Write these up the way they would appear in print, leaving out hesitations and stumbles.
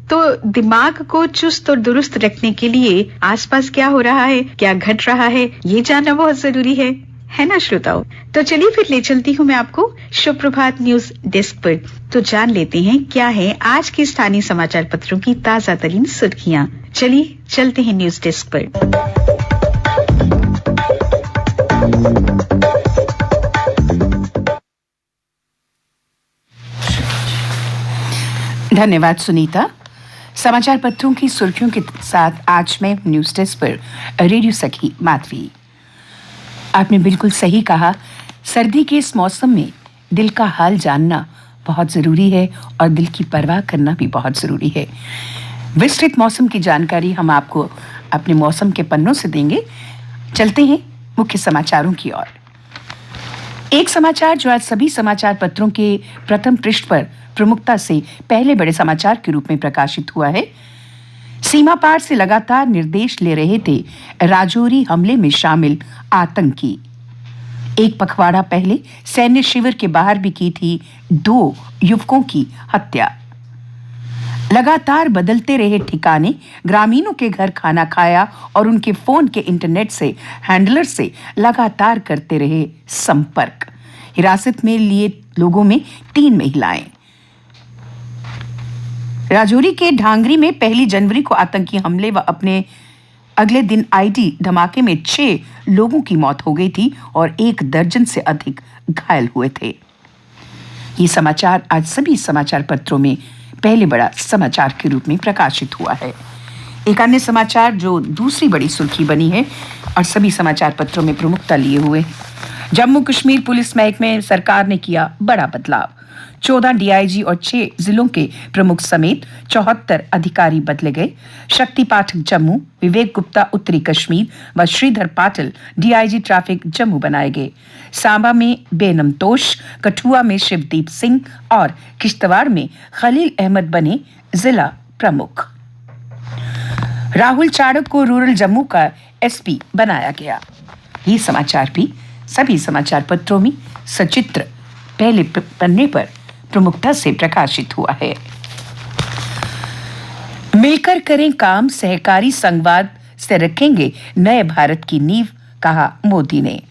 तो दिमाग को चुस्त और दुरुस्त रखने के लिए आसपास क्या हो रहा है, क्या घट रहा है, ये जानना बहुत जरूरी है ना श्रोताओं। तो चलिए फिर ले चलती हूँ मैं आपको सुप्रभात न्यूज डेस्क पर। तो जान लेते हैं क्या है आज के स्थानीय समाचार पत्रों की ताजा तरीन सुर्खियां। चलिए चलते हैं न्यूज डेस्क पर। धन्यवाद सुनीता। समाचार पत्रों की सुर्खियों के साथ आज मैं न्यूज डेस्क पर रेडियो सखी माधवी। आपने बिल्कुल सही कहा, सर्दी के इस मौसम में दिल का हाल जानना बहुत जरूरी है और दिल की परवाह करना भी बहुत जरूरी है। विस्तृत मौसम की जानकारी हम आपको अपने मौसम के पन्नों से देंगे। चलते हैं मुख्य समाचारों की ओर। एक समाचार जो आज सभी समाचार पत्रों के प्रथम पृष्ठ पर प्रमुखता से पहले बड़े समाचार के रूप में प्रकाशित हुआ है। सीमा पार से लगातार निर्देश ले रहे थे राजौरी हमले में शामिल आतंकी। एक पखवाड़ा पहले सैन्य शिविर के बाहर भी की थी 2 युवकों की हत्या। लगातार बदलते रहे ठिकाने, ग्रामीणों के घर खाना खाया और उनके फोन के इंटरनेट से हैंडलर से लगातार करते रहे संपर्क। हिरासत में लिए लोगों में 3 महिलाएं। राजौरी के ढांगरी में 1 जनवरी को आतंकी हमले व अपने अगले दिन आईडी धमाके में 6 लोगों की मौत हो गई थी और 1 दर्जन से अधिक घायल हुए थे। ये समाचार आज सभी समाचार पत्रों में पहले बड़ा समाचार के रूप में प्रकाशित हुआ है। एक अन्य समाचार जो दूसरी बड़ी सुर्खी बनी है और सभी समाचार पत्रों में प्रमुखता लिए हुए, जम्मू कश्मीर पुलिस महकमे सरकार ने किया बड़ा बदलाव। 14 डीआईजी और 6 जिलों के प्रमुख समेत 74 अधिकारी बदले गए। शक्ति पाठक जम्मू, विवेक गुप्ता उत्तरी कश्मीर व श्रीधर पाटिल डीआईजी ट्रैफिक जम्मू बनाए गए। सांबा में बेनम तोश, कठुआ में शिवदीप सिंह और किश्तवाड़ में खलील अहमद बने जिला प्रमुख। राहुल चाड़क को रूरल जम्मू का एसपी बनाया गया। ये समाचार भी सभी समाचार पत्रों में सचित्र पहले पन्ने पर प्रमुखता से प्रकाशित हुआ है। मिलकर करें काम, सहकारी संवाद से रखेंगे नए भारत की नींव, कहा मोदी ने।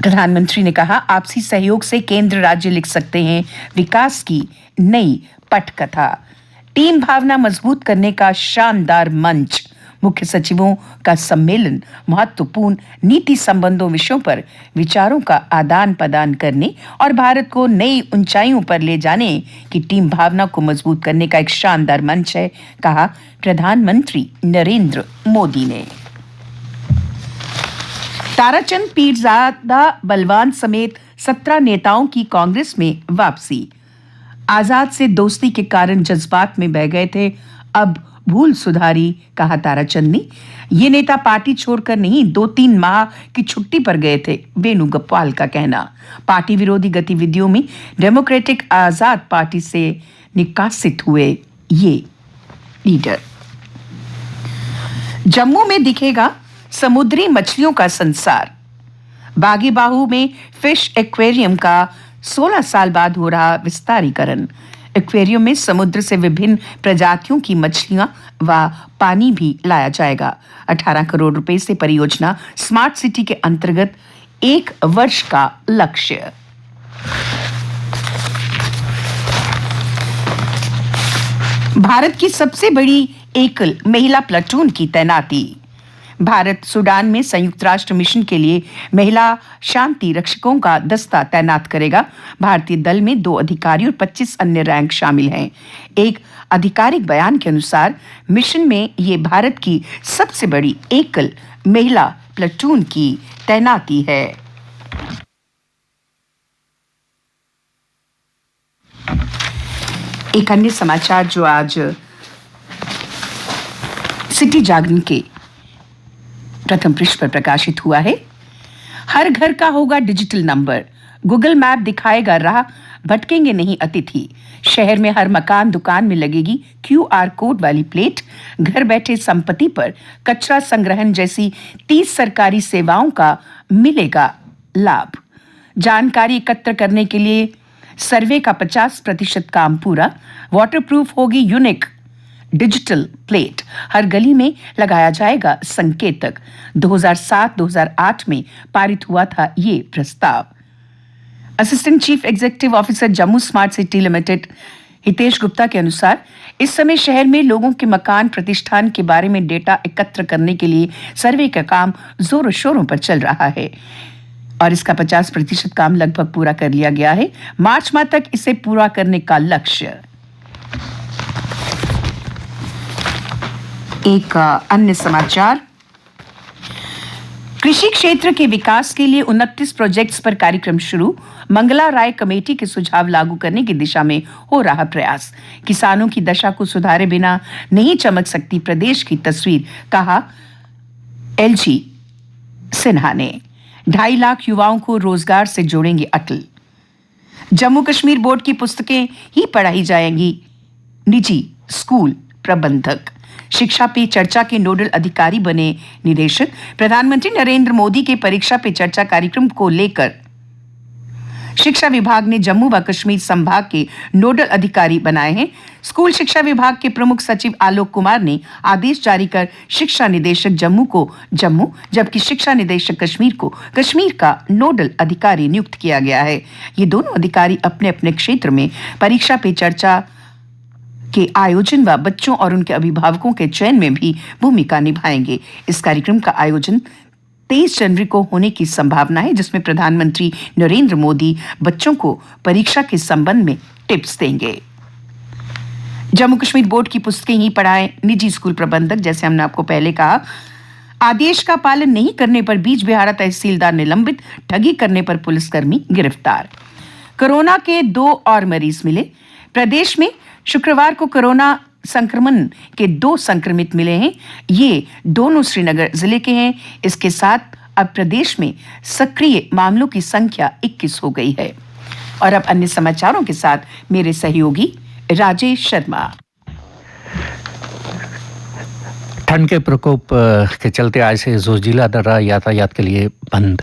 प्रधानमंत्री ने कहा, आपसी सहयोग से केंद्र राज्य लिख सकते हैं विकास की नई पटकथा। टीम भावना मजबूत करने का शानदार मंच। मुख्य सचिवों का सम्मेलन महत्वपूर्ण नीति संबंधों विषयों पर विचारों का आदान प्रदान करने और भारत को नई ऊंचाइयों पर ले जाने की टीम भावना को मजबूत करने का एक शानदार मंच है, कहा प्रधानमंत्री नरेंद्र मोदी ने। ताराचंद पीरजादा बलवान समेत 17 नेताओं की कांग्रेस में वापसी। आजाद से दोस्ती के कारण जज्बात में बह गए थे, अब भूल सुधारी, कहा ताराचंद ने। ये नेता पार्टी छोड़कर नहीं 2-3 माह की छुट्टी पर गए थे, वेणुगोपाल का कहना। पार्टी विरोधी गतिविधियों में डेमोक्रेटिक आजाद पार्टी से निकासित हुए ये लीडर। जम्मू में दिखेगा समुद्री मछलियों का संसार। बागी बाहू में फिश एक्वेरियम का 16 साल बाद हो रहा विस्तारीकरण। एक्वेरियम में समुद्र से विभिन्न प्रजातियों की मछलियां व पानी भी लाया जाएगा। 18 करोड़ रुपए से परियोजना स्मार्ट सिटी के अंतर्गत 1 वर्ष का लक्ष्य। भारत की सबसे बड़ी एकल महिला प्लाटून की तैनाती। भारत सूडान में संयुक्त राष्ट्र मिशन के लिए महिला शांति रक्षकों का दस्ता तैनात करेगा। भारतीय दल में 2 अधिकारी और 25 अन्य रैंक शामिल हैं। एक आधिकारिक बयान के अनुसार मिशन में ये भारत की सबसे बड़ी एकल महिला प्लाटून की तैनाती है। एक अन्य समाचार जो आज सिटी जागरण के प्रथम पृष्ठ पर प्रकाशित हुआ है। हर घर का होगा डिजिटल नंबर, गूगल मैप दिखाएगा राह, भटकेंगे नहीं अतिथि। शहर में हर मकान दुकान में लगेगी क्यूआर कोड वाली प्लेट। घर बैठे संपत्ति पर कचरा संग्रहण जैसी 30 सरकारी सेवाओं का मिलेगा लाभ। जानकारी एकत्र करने के लिए सर्वे का 50% काम पूरा। वाटरप्रूफ होगी यूनिक डिजिटल प्लेट। हर गली में लगाया जाएगा संकेतक। 2007-2008 में पारित हुआ था ये प्रस्ताव। Assistant chief executive officer Jammu smart city limited Hitesh Gupta के अनुसार इस समय शहर में लोगों के मकान प्रतिष्ठान के बारे में डेटा एकत्र करने के लिए सर्वे का काम जोरों शोरों पर चल रहा है और इसका 50% काम लगभग पूरा कर लिया गया है। मार्च माह तक इसे पूरा करने का लक्ष्य। एक अन्य समाचार, कृषि क्षेत्र के विकास के लिए 29 प्रोजेक्ट्स पर कार्यक्रम शुरू। मंगला राय कमेटी के सुझाव लागू करने की दिशा में हो रहा प्रयास। किसानों की दशा को सुधारे बिना नहीं चमक सकती प्रदेश की तस्वीर, कहा एलजी सिन्हा ने। 2.5 लाख युवाओं को रोजगार से जोड़ेंगे अटल। जम्मू कश्मीर बोर्ड की पुस्तकें ही पढ़ाई जाएंगी। निजी स्कूल प्रबंधक शिक्षा पे चर्चा के नोडल अधिकारी बने निदेशक। प्रधानमंत्री नरेंद्र मोदी के परीक्षा पे चर्चा कार्यक्रम को लेकर शिक्षा विभाग ने जम्मू व कश्मीर संभाग के नोडल अधिकारी बनाए हैं। स्कूल शिक्षा विभाग के प्रमुख सचिव आलोक कुमार ने आदेश जारी कर शिक्षा निदेशक जम्मू को जम्मू, जबकि शिक्षा निदेशक कश्मीर को कश्मीर का नोडल अधिकारी नियुक्त किया गया है। ये दोनों अधिकारी अपने अपने क्षेत्र में परीक्षा पे चर्चा के आयोजन व बच्चों और उनके अभिभावकों के चयन में भी भूमिका निभाएंगे। इस कार्यक्रम का आयोजन 23 जनवरी को होने की संभावना है, जिसमें प्रधानमंत्री नरेंद्र मोदी बच्चों को परीक्षा के संबंध में टिप्स देंगे। जम्मू कश्मीर बोर्ड की पुस्तकें ही पढ़ाएं निजी स्कूल प्रबंधक। जैसे हमने आपको पहले कहा, आदेश का पालन नहीं करने पर बीज बिहारा तहसीलदार निलंबित। ठगी करने पर पुलिसकर्मी गिरफ्तार। कोरोना के 2 और मरीज मिले। प्रदेश में शुक्रवार को कोरोना संक्रमण के 2 संक्रमित मिले हैं। ये दोनों श्रीनगर जिले के हैं। इसके साथ अब प्रदेश में सक्रिय मामलों की संख्या 21 हो गई है। और अब अन्य समाचारों के साथ मेरे सहयोगी राजेश शर्मा। ठंड के प्रकोप के चलते आज से जोजिला दर्रा यातायात के लिए बंद।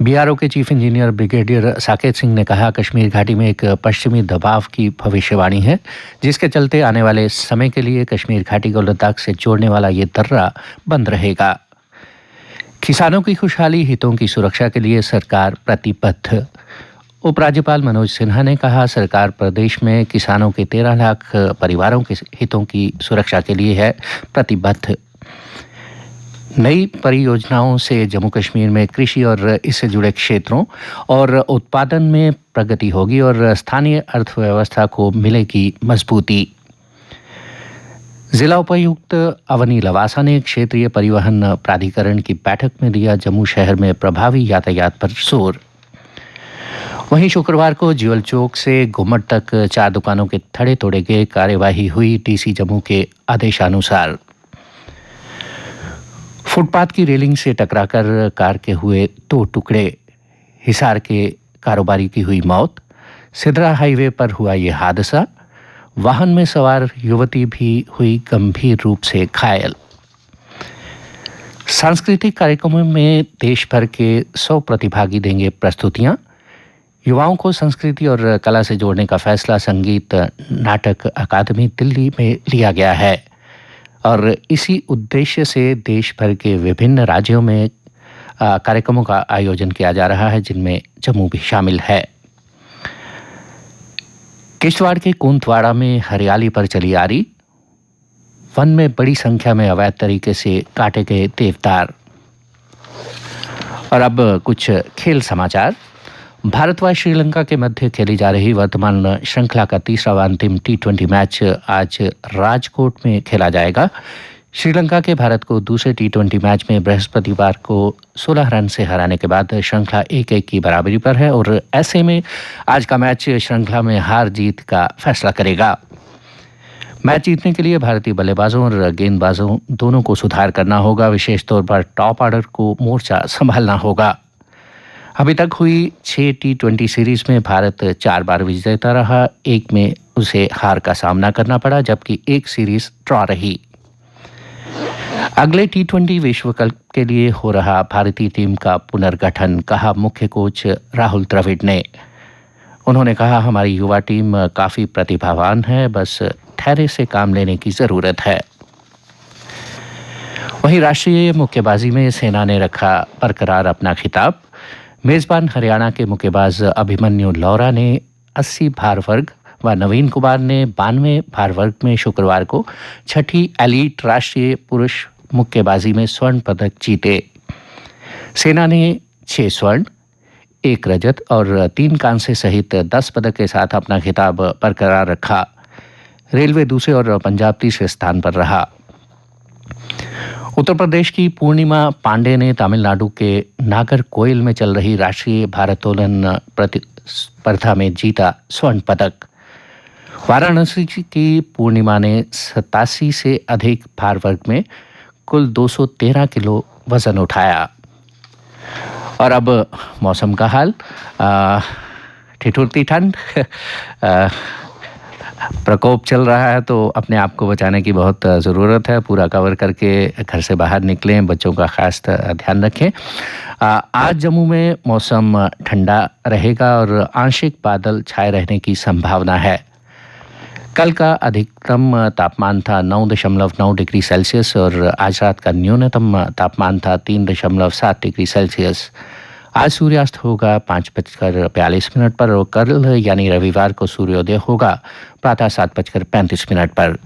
बीआरओ के chief engineer brigadier Saket Singh ने कहा, कश्मीर घाटी में एक पश्चिमी दबाव की भविष्यवाणी है, जिसके चलते आने वाले समय के लिए कश्मीर घाटी को लद्दाख से जोड़ने वाला ये दर्रा बंद रहेगा। किसानों की खुशहाली हितों की सुरक्षा के लिए सरकार प्रतिबद्ध। उपराज्यपाल मनोज सिन्हा ने कहा, सरकार प्रदेश में किसानों के 13 लाख परिवारों के हितों की सुरक्षा के लिए है प्रतिबद्ध। नई परियोजनाओं से जम्मू कश्मीर में कृषि और इससे जुड़े क्षेत्रों और उत्पादन में प्रगति होगी और स्थानीय अर्थव्यवस्था को मिलेगी मजबूती। जिला उपायुक्त अवनी लवासा ने क्षेत्रीय परिवहन प्राधिकरण की बैठक में दिया जम्मू शहर में प्रभावी यातायात पर जोर। वहीं शुक्रवार को ज्वेल चौक से घुमट तक 4 दुकानों के थड़े तोड़े गए। कार्यवाही हुई डीसी जम्मू के आदेशानुसार। फुटपाथ की रेलिंग से टकराकर कार के हुए 2 टुकड़े। हिसार के कारोबारी की हुई मौत। सिदरा हाईवे पर हुआ ये हादसा। वाहन में सवार युवती भी हुई गंभीर रूप से घायल। सांस्कृतिक कार्यक्रमों में देश भर के 100 प्रतिभागी देंगे प्रस्तुतियां। युवाओं को संस्कृति और कला से जोड़ने का फैसला संगीत नाटक अकादमी दिल्ली में लिया गया है और इसी उद्देश्य से देश भर के विभिन्न राज्यों में कार्यक्रमों का आयोजन किया जा रहा है, जिनमें जम्मू भी शामिल है। किश्तवाड़ के कुंतवाड़ा में हरियाली पर चली आरी। वन में बड़ी संख्या में अवैध तरीके से काटे गए देवदार। और अब कुछ खेल समाचार। भारत व श्रीलंका के मध्य खेली जा रही वर्तमान श्रृंखला का तीसरा व अंतिम T20 मैच आज राजकोट में खेला जाएगा। श्रीलंका के भारत को दूसरे T20 मैच में बृहस्पतिवार को 16 रन से हराने के बाद श्रृंखला 1-1 की बराबरी पर है और ऐसे में आज का मैच श्रृंखला में हार जीत का फैसला करेगा। मैच जीतने के लिए भारतीय बल्लेबाजों और गेंदबाजों दोनों को सुधार करना होगा। विशेष तौर पर टॉप ऑर्डर को मोर्चा संभालना होगा। अभी तक हुई 6 T20 सीरीज में भारत 4 बार विजेता रहा। 1 में उसे हार का सामना करना पड़ा, जबकि 1 सीरीज ड्रॉ रही। अगले T20 विश्व कप के लिए हो रहा भारतीय टीम का पुनर्गठन, कहा मुख्य कोच राहुल द्रविड़ ने। उन्होंने कहा, हमारी युवा टीम काफ़ी प्रतिभावान है, बस धैर्य से काम लेने की ज़रूरत है। वहीं राष्ट्रीय मुक्केबाजी में सेना ने रखा बरकरार अपना खिताब। मेज़बान हरियाणा के मुक्केबाज अभिमन्यु लौरा ने 80 भार वर्ग व नवीन कुमार ने 92 भार वर्ग में शुक्रवार को छठी एलीट राष्ट्रीय पुरुष मुक्केबाजी में स्वर्ण पदक जीते। सेना ने 6 स्वर्ण, 1 रजत और 3 कांस्य सहित 10 पदक के साथ अपना खिताब बरकरार रखा। रेलवे दूसरे और पंजाब तीसरे स्थान पर रहा। उत्तर प्रदेश की पूर्णिमा पांडे ने तमिलनाडु के नागरकोइल में चल रही राष्ट्रीय भारोत्तोलन प्रतिस्पर्धा में जीता स्वर्ण पदक। वाराणसी की पूर्णिमा ने 87 से अधिक भार वर्ग में कुल 213 किलो वजन उठाया। और अब मौसम का हाल, ठिठुरती ठंड प्रकोप चल रहा है, तो अपने आप को बचाने की बहुत ज़रूरत है। पूरा कवर करके घर से बाहर निकलें, बच्चों का खास ध्यान रखें। आज जम्मू में मौसम ठंडा रहेगा और आंशिक बादल छाए रहने की संभावना है। कल का अधिकतम तापमान था 9.9 डिग्री सेल्सियस और आज रात का न्यूनतम तापमान था 3.7 डिग्री सेल्सियस। आज सूर्यास्त होगा 5:42 पर और कल यानी रविवार को सूर्योदय होगा प्रातः 7:35 पर।